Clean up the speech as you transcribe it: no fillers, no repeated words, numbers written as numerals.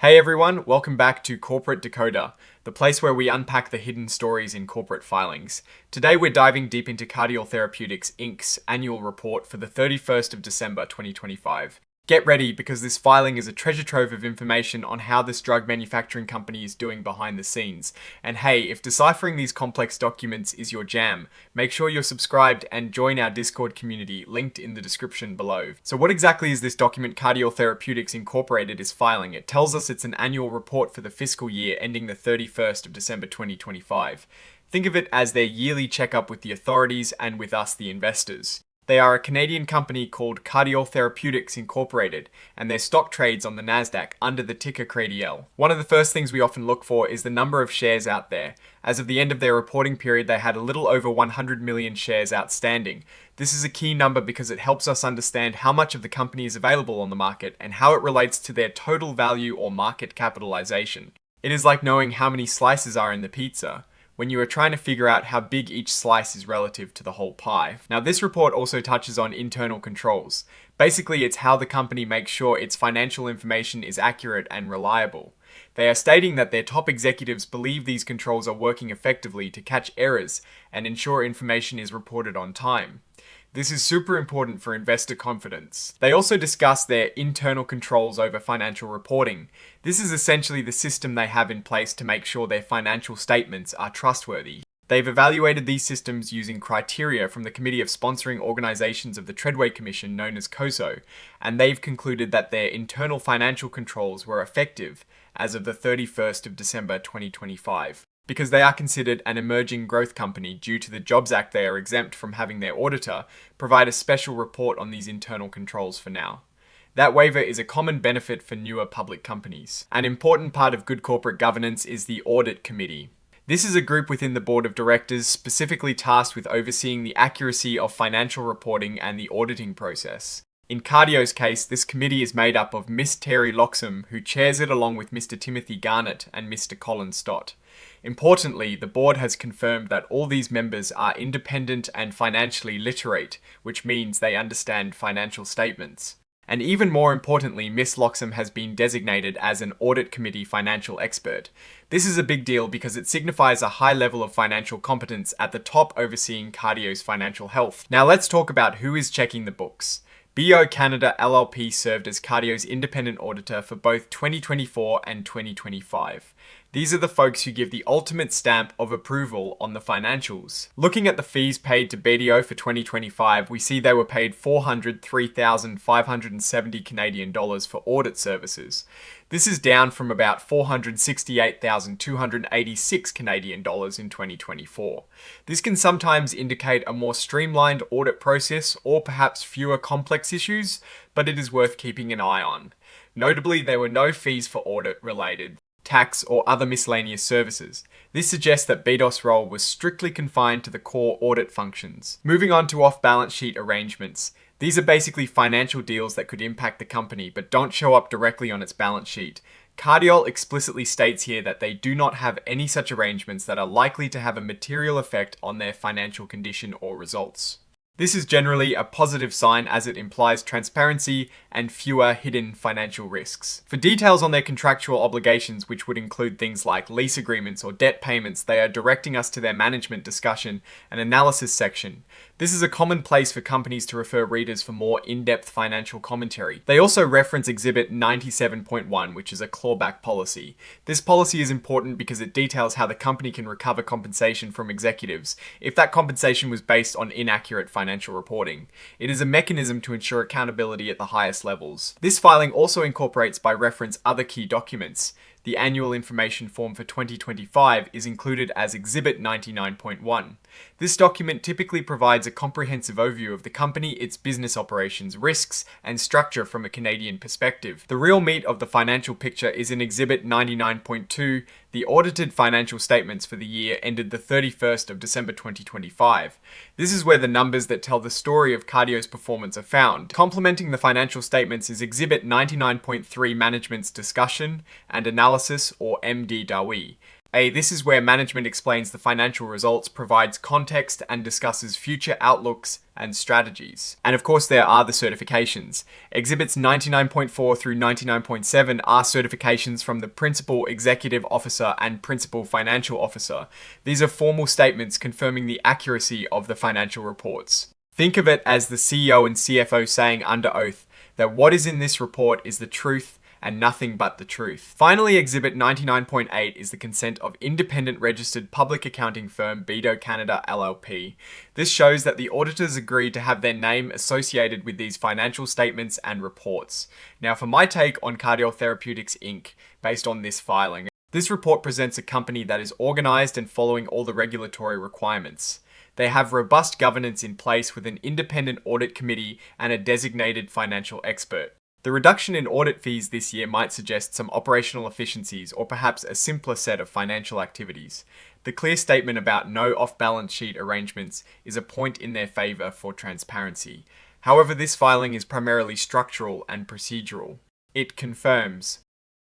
Hey everyone, welcome back to Corporate Decoder, the place where we unpack the hidden stories in corporate filings. Today we're diving deep into Cardiol Therapeutics Inc.'s annual report for the 31st of December 2025. Get ready because this filing is a treasure trove of information on how this drug manufacturing company is doing behind the scenes. And hey, if deciphering these complex documents is your jam, make sure you're subscribed and join our Discord community linked in the description below. So what exactly is this document Cardiol Therapeutics Incorporated is filing? It tells us it's an annual report for the fiscal year ending the 31st of December 2025. Think of it as their yearly checkup with the authorities and with us, the investors. They are a Canadian company called Cardiol Therapeutics Inc, and their stock trades on the Nasdaq under the ticker CRDL. One of the first things we often look for is the number of shares out there. As of the end of their reporting period, they had a little over 100 million shares outstanding. This is a key number because it helps us understand how much of the company is available on the market and how it relates to their total value or market capitalization. It is like knowing how many slices are in the pizza, when you are trying to figure out how big each slice is relative to the whole pie. Now, this report also touches on internal controls. Basically, it's how the company makes sure its financial information is accurate and reliable. They are stating that their top executives believe these controls are working effectively to catch errors and ensure information is reported on time. This is super important for investor confidence. They also discuss their internal controls over financial reporting. This is essentially the system they have in place to make sure their financial statements are trustworthy. They've evaluated these systems using criteria from the Committee of Sponsoring Organizations of the Treadway Commission, known as COSO, and they've concluded that their internal financial controls were effective as of the 31st of December 2025. Because they are considered an emerging growth company due to the Jobs Act, they are exempt from having their auditor provide a special report on these internal controls for now. That waiver is a common benefit for newer public companies. An important part of good corporate governance is the Audit Committee. This is a group within the board of directors specifically tasked with overseeing the accuracy of financial reporting and the auditing process. In Cardio's case, this committee is made up of Miss Terry Loxham, who chairs it along with Mr. Timothy Garnett and Mr. Colin Stott. Importantly, the board has confirmed that all these members are independent and financially literate, which means they understand financial statements. And even more importantly, Miss Loxham has been designated as an Audit Committee financial expert. This is a big deal because it signifies a high level of financial competence at the top overseeing Cardio's financial health. Now let's talk about who is checking the books. BO Canada LLP served as Cardio's independent auditor for both 2024 and 2025. These are the folks who give the ultimate stamp of approval on the financials. Looking at the fees paid to BDO for 2025, we see they were paid 403,570 Canadian dollars for audit services. This is down from about 468,286 Canadian dollars in 2024. This can sometimes indicate a more streamlined audit process or perhaps fewer complex issues, but it is worth keeping an eye on. Notably, there were no fees for audit-related tax, or other miscellaneous services. This suggests that BDO's role was strictly confined to the core audit functions. Moving on to off-balance sheet arrangements. These are basically financial deals that could impact the company but don't show up directly on its balance sheet. Cardiol explicitly states here that they do not have any such arrangements that are likely to have a material effect on their financial condition or results. This is generally a positive sign as it implies transparency and fewer hidden financial risks. For details on their contractual obligations, which would include things like lease agreements or debt payments, they are directing us to their management discussion and analysis section. This is a common place for companies to refer readers for more in-depth financial commentary. They also reference Exhibit 97.1, which is a clawback policy. This policy is important because it details how the company can recover compensation from executives if that compensation was based on inaccurate financial reporting. It is a mechanism to ensure accountability at the highest levels. This filing also incorporates by reference other key documents. The Annual Information Form for 2025 is included as Exhibit 99.1. This document typically provides a comprehensive overview of the company, its business operations, risks, and structure from a Canadian perspective. The real meat of the financial picture is in Exhibit 99.2, the audited financial statements for the year ended the 31st of December 2025. This is where the numbers that tell the story of Cardio's performance are found. Complementing the financial statements is Exhibit 99.3 Management's Discussion and Analysis, or MD-DAWI. A. This is where management explains the financial results, provides context, and discusses future outlooks and strategies. And of course, there are the certifications. Exhibits 99.4 through 99.7 are certifications from the Principal Executive Officer and Principal Financial Officer. These are formal statements confirming the accuracy of the financial reports. Think of it as the CEO and CFO saying under oath that what is in this report is the truth and nothing but the truth. Finally, Exhibit 99.8 is the consent of independent registered public accounting firm Bedo Canada LLP. This shows that the auditors agreed to have their name associated with these financial statements and reports. Now, for my take on Cardiol Therapeutics Inc., based on this filing, this report presents a company that is organized and following all the regulatory requirements. They have robust governance in place with an independent audit committee and a designated financial expert. The reduction in audit fees this year might suggest some operational efficiencies or perhaps a simpler set of financial activities. The clear statement about no off-balance sheet arrangements is a point in their favor for transparency. However, this filing is primarily structural and procedural. It confirms